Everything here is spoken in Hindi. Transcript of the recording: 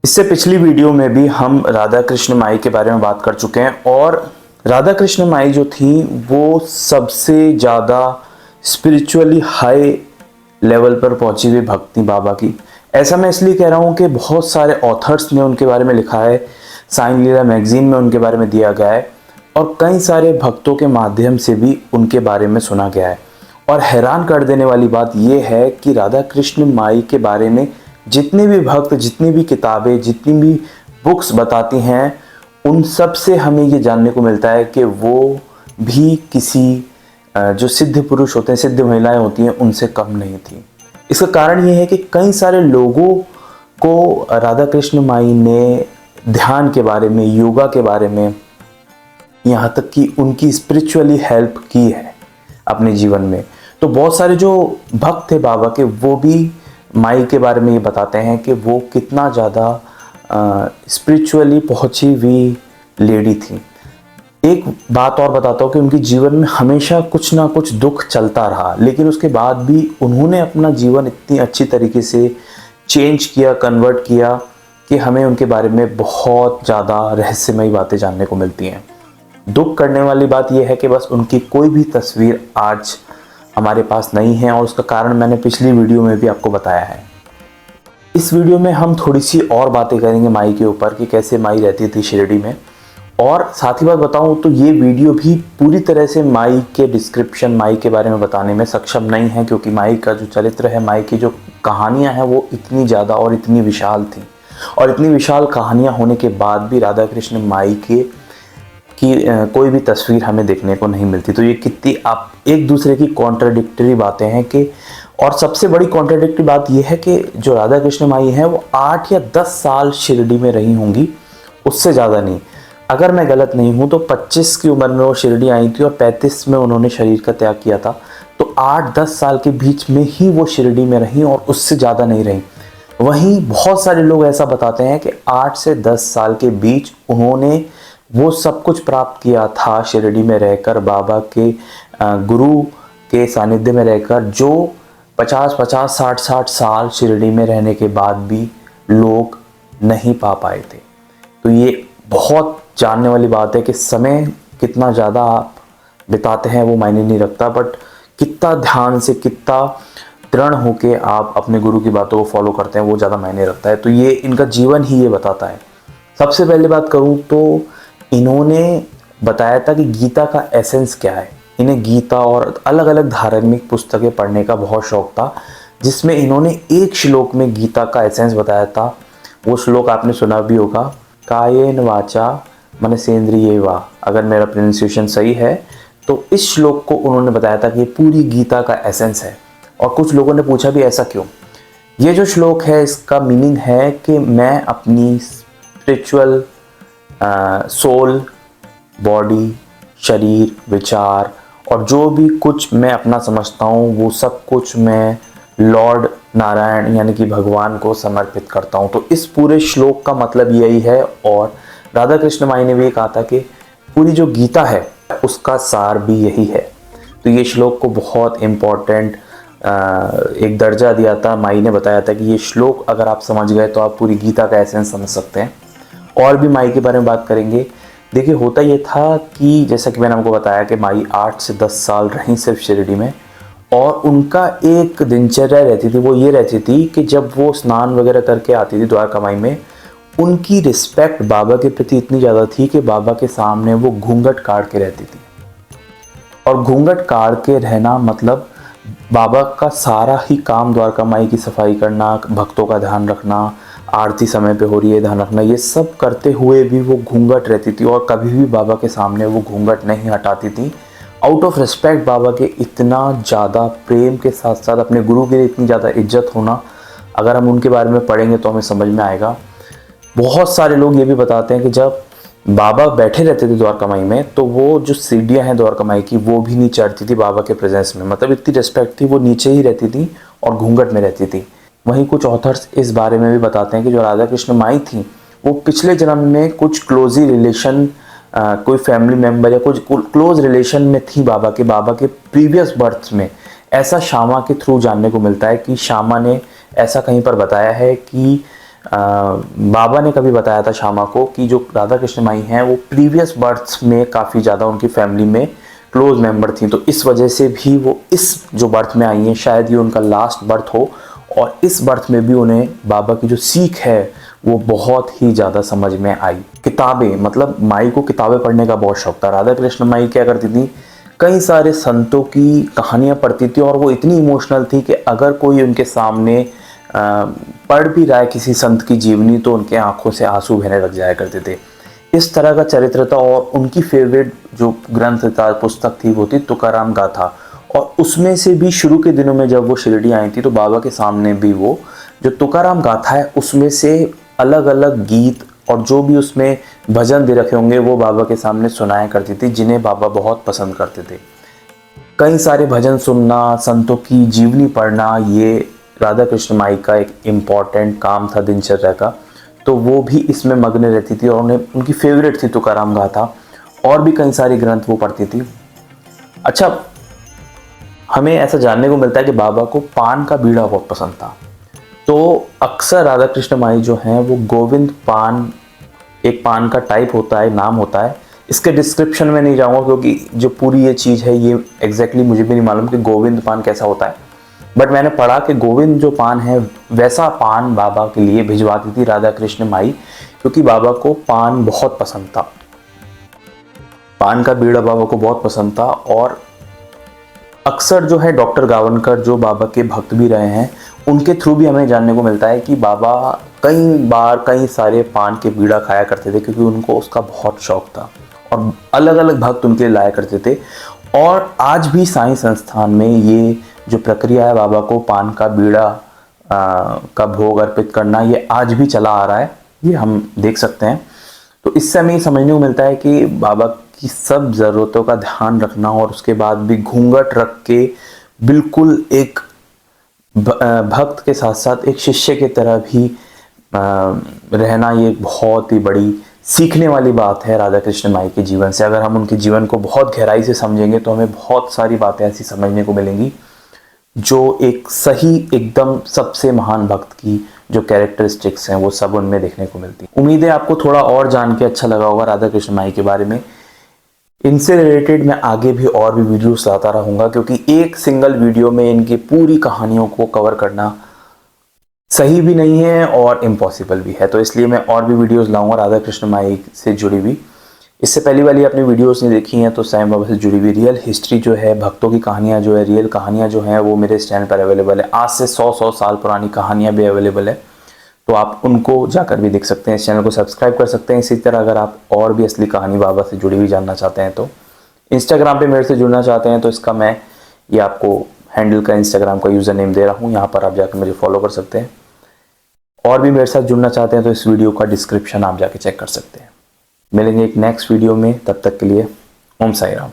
इससे पिछली वीडियो में भी हम राधा कृष्ण माई के बारे में बात कर चुके हैं और राधा कृष्ण माई जो थी वो सबसे ज़्यादा स्पिरिचुअली हाई लेवल पर पहुंची हुई भक्त थी बाबा की। ऐसा मैं इसलिए कह रहा हूँ कि बहुत सारे ऑथर्स ने उनके बारे में लिखा है, साईं लीला मैगजीन में उनके बारे में दिया गया है और कई सारे भक्तों के माध्यम से भी उनके बारे में सुना गया है। और हैरान कर देने वाली बात यह है कि राधा कृष्ण माई के बारे में जितने भी भक्त, जितनी भी किताबें, जितनी भी बुक्स बताती हैं, उन सब से हमें ये जानने को मिलता है कि वो भी किसी जो सिद्ध पुरुष होते हैं, सिद्ध महिलाएं होती हैं, उनसे कम नहीं थी। इसका कारण ये है कि कई सारे लोगों को राधा कृष्ण माई ने ध्यान के बारे में, योगा के बारे में, यहाँ तक कि उनकी स्पिरिचुअली हेल्प की है अपने जीवन में। तो बहुत सारे जो भक्त थे बाबा के, वो भी माई के बारे में ये बताते हैं कि वो कितना ज़्यादा स्पिरिचुअली पहुंची हुई लेडी थी। एक बात और बताता हूँ कि उनके जीवन में हमेशा कुछ ना कुछ दुख चलता रहा, लेकिन उसके बाद भी उन्होंने अपना जीवन इतनी अच्छी तरीके से चेंज किया, कन्वर्ट किया कि हमें उनके बारे में बहुत ज़्यादा रहस्यमयी बातें जानने को मिलती हैं। दुख करने वाली बात यह है कि बस उनकी कोई भी तस्वीर आज हमारे पास नहीं है और उसका कारण मैंने पिछली वीडियो में भी आपको बताया है। इस वीडियो में हम थोड़ी सी और बातें करेंगे माई के ऊपर कि कैसे माई रहती थी शिरडी में। और साथ ही बात बताऊं तो ये वीडियो भी पूरी तरह से माई के डिस्क्रिप्शन, माई के बारे में बताने में सक्षम नहीं है, क्योंकि माई का जो चरित्र है, माई की जो कहानियाँ हैं, वो इतनी ज़्यादा और इतनी विशाल थी। और इतनी विशाल कहानियाँ होने के बाद भी राधा कृष्ण माई की कोई भी तस्वीर हमें देखने को नहीं मिलती। तो ये कितनी आप एक दूसरे की कॉन्ट्राडिक्टरी बातें हैं कि, और सबसे बड़ी कॉन्ट्राडिक्टरी बात यह है कि जो राधा कृष्ण माई हैं वो 8 या 10 साल शिरडी में रही होंगी, उससे ज़्यादा नहीं। अगर मैं गलत नहीं हूँ तो 25 की उम्र में वो शिरडी आई थी और 35 में उन्होंने शरीर का त्याग किया था। तो 8-10 साल के बीच में ही वो शिरडी में रही और उससे ज़्यादा नहीं रही। वहीं बहुत सारे लोग ऐसा बताते हैं कि 8 से 10 साल के बीच उन्होंने वो सब कुछ प्राप्त किया था शिरडी में रहकर, बाबा के गुरु के सानिध्य में रहकर, जो 50-50, 60-60 साल शिरडी में रहने के बाद भी लोग नहीं पा पाए थे। तो ये बहुत जानने वाली बात है कि समय कितना ज़्यादा आप बिताते हैं वो मायने नहीं रखता, बट कितना ध्यान से, कितना दृढ़ होके आप अपने गुरु की बातों को फॉलो करते हैं वो ज़्यादा मायने रखता है। तो ये इनका जीवन ही ये बताता है। सबसे पहले बात करूँ तो इन्होंने बताया था कि गीता का एसेंस क्या है। इन्हें गीता और अलग अलग धार्मिक पुस्तकें पढ़ने का बहुत शौक था, जिसमें इन्होंने एक श्लोक में गीता का एसेंस बताया था। वो श्लोक आपने सुना भी होगा, कायेन वाचा मनसेन्द्रिये वा, अगर मेरा प्रोनाउंसिएशन सही है। तो इस श्लोक को उन्होंने बताया था कि ये पूरी गीता का एसेंस है। और कुछ लोगों ने पूछा भी ऐसा क्यों। ये जो श्लोक है, इसका मीनिंग है कि मैं अपनी स्पिरिचुअल सोल, बॉडी, शरीर, विचार और जो भी कुछ मैं अपना समझता हूँ वो सब कुछ मैं लॉर्ड नारायण यानी कि भगवान को समर्पित करता हूँ। तो इस पूरे श्लोक का मतलब यही है। और राधा कृष्ण माई ने भी कहा था कि पूरी जो गीता है उसका सार भी यही है। तो ये श्लोक को बहुत इम्पोर्टेंट एक दर्जा दिया था। माई ने बताया था कि ये श्लोक अगर आप समझ गए तो आप पूरी गीता का एसेंस समझ सकते हैं। और भी माई के बारे में बात करेंगे। देखिए, होता ये था कि जैसा कि मैंने आपको बताया कि माई 8 से 10 साल रहीं सिर्फ शिरडी में, और उनका एक दिनचर्या रहती थी, वो ये रहती थी कि जब वो स्नान वगैरह करके आती थी द्वारका माई में, उनकी रिस्पेक्ट बाबा के प्रति इतनी ज़्यादा थी कि बाबा के सामने वो घूंघट काट के रहती थी। और घूंघट काट के रहना मतलब बाबा का सारा ही काम, द्वारका माई की सफाई करना, भक्तों का ध्यान रखना, आरती समय पे हो रही है ध्यान रखना, ये सब करते हुए भी वो घूंघट रहती थी और कभी भी बाबा के सामने वो घूंघट नहीं हटाती थी। आउट ऑफ रिस्पेक्ट बाबा के इतना ज़्यादा प्रेम के साथ साथ अपने गुरु के लिए इतनी ज़्यादा इज्जत होना, अगर हम उनके बारे में पढ़ेंगे तो हमें समझ में आएगा। बहुत सारे लोग ये भी बताते हैं कि जब बाबा बैठे रहते थे द्वारका माई में, तो वो जो सीढ़ियाँ हैं द्वारका माई की, वो भी नहीं चढ़ती थी बाबा के प्रेजेंस में। मतलब इतनी रिस्पेक्ट थी, वो नीचे ही रहती थी और घूंघट में रहती थी। वहीं कुछ ऑथर्स इस बारे में भी बताते हैं कि जो राधा कृष्ण माई थी वो पिछले जन्म में कुछ क्लोजी रिलेशन, कोई फैमिली मेम्बर या कुछ क्लोज रिलेशन में थी बाबा के प्रीवियस बर्थ में। ऐसा शामा के थ्रू जानने को मिलता है कि शामा ने ऐसा कहीं पर बताया है कि बाबा ने कभी बताया था श्यामा को कि जो राधा कृष्ण माई हैं वो प्रीवियस बर्थ्स में काफ़ी ज़्यादा उनकी फैमिली में क्लोज मेंबर थी, तो इस वजह से भी वो इस जो बर्थ में आई हैं शायद ये उनका लास्ट बर्थ हो, और इस बर्थ में भी उन्हें बाबा की जो सीख है वो बहुत ही ज़्यादा समझ में आई। किताबें, मतलब माई को किताबें पढ़ने का बहुत शौक था। राधा कृष्ण माई क्या करती थी, कई सारे संतों की कहानियाँ पढ़ती थी, और वो इतनी इमोशनल थी कि अगर कोई उनके सामने पढ़ भी रहा है किसी संत की जीवनी तो उनके आंखों से आंसू बहने लग जाया करते थे। इस तरह का चरित्र था, और उनकी फेवरेट जो ग्रंथ था, पुस्तक थी, वो थी तुकाराम गाथा। और उसमें से भी शुरू के दिनों में जब वो शिरडी आई थी तो बाबा के सामने भी वो जो तुकाराम गाथा है उसमें से अलग अलग गीत और जो भी उसमें भजन दे रखे होंगे वो बाबा के सामने सुनाया करती थी, जिन्हें बाबा बहुत पसंद करते थे। कई सारे भजन सुनना, संतों की जीवनी पढ़ना, ये राधा कृष्ण माई का एक इम्पॉर्टेंट काम था दिनचर्या का, तो वो भी इसमें मग्न रहती थी, और उन्हें उनकी फेवरेट थी तुकाराम गाथा। और भी कई सारे ग्रंथ वो पढ़ती थी। अच्छा, हमें ऐसा जानने को मिलता है कि बाबा को पान का बीड़ा बहुत पसंद था, तो अक्सर राधा कृष्ण माई जो हैं वो गोविंद पान, एक पान का टाइप होता है, नाम होता है। इसके डिस्क्रिप्शन में नहीं जाऊंगा क्योंकि जो पूरी ये चीज़ है ये एग्जैक्टली मुझे भी नहीं मालूम कि गोविंद पान कैसा होता है, बट मैंने पढ़ा कि गोविंद जो पान है वैसा पान बाबा के लिए भिजवाती थी राधा कृष्ण माई, क्योंकि बाबा को पान बहुत पसंद था। पान का बीड़ा बाबा को बहुत पसंद था। और अक्सर जो है डॉक्टर गावनकर जो बाबा के भक्त भी रहे हैं, उनके थ्रू भी हमें जानने को मिलता है कि बाबा कई बार कई सारे पान के बीड़ा खाया करते थे, क्योंकि उनको उसका बहुत शौक था, और अलग अलग भक्त उनके लिए लाया करते थे। और आज भी साईं संस्थान में ये जो प्रक्रिया है बाबा को पान का बीड़ा का भोग अर्पित करना, ये आज भी चला आ रहा है, ये हम देख सकते हैं। तो इससे हमें समझने को मिलता है कि बाबा की सब ज़रूरतों का ध्यान रखना, और उसके बाद भी घूंघट रख के बिल्कुल एक भक्त के साथ साथ एक शिष्य की तरह भी रहना, ये बहुत ही बड़ी सीखने वाली बात है राधा कृष्ण माई के जीवन से। अगर हम उनके जीवन को बहुत गहराई से समझेंगे तो हमें बहुत सारी बातें ऐसी समझने को मिलेंगी जो एक सही एकदम सबसे महान भक्त की जो कैरेक्टरिस्टिक्स हैं वो सब उनमें देखने को मिलती है। उम्मीद है आपको थोड़ा और जान के अच्छा लगा होगा राधा कृष्ण माई के बारे में। इनसे रिलेटेड मैं आगे भी और भी वीडियोस लाता रहूँगा, क्योंकि एक सिंगल वीडियो में इनकी पूरी कहानियों को कवर करना सही भी नहीं है और इम्पॉसिबल भी है, तो इसलिए मैं और भी वीडियोस लाऊंगा राधा कृष्ण माई से जुड़ी हुई। इससे पहली वाली अपनी वीडियोस नहीं देखी हैं तो साईं बाबा से जुड़ी हुई रियल हिस्ट्री जो है, भक्तों की कहानियाँ जो है, रियल कहानियाँ जो हैं वो मेरे इस चैनल पर अवेलेबल है। आज से 100 साल पुरानी कहानियाँ भी अवेलेबल है, तो आप उनको जाकर भी देख सकते हैं। इस चैनल को सब्सक्राइब कर सकते हैं। इसी तरह अगर आप और भी असली कहानी बाबा से जुड़ी हुई जानना चाहते हैं तो इंस्टाग्राम पे मेरे से जुड़ना चाहते हैं तो इसका मैं ये आपको हैंडल का इंस्टाग्राम का यूज़र नेम दे रहा हूँ, यहाँ पर आप जाकर मुझे फॉलो कर सकते हैं। और भी मेरे साथ जुड़ना चाहते हैं तो इस वीडियो का डिस्क्रिप्शन आप जाके चेक कर सकते हैं। मिलेंगे एक नेक्स्ट वीडियो में, तब तक के लिए ओम साई राम।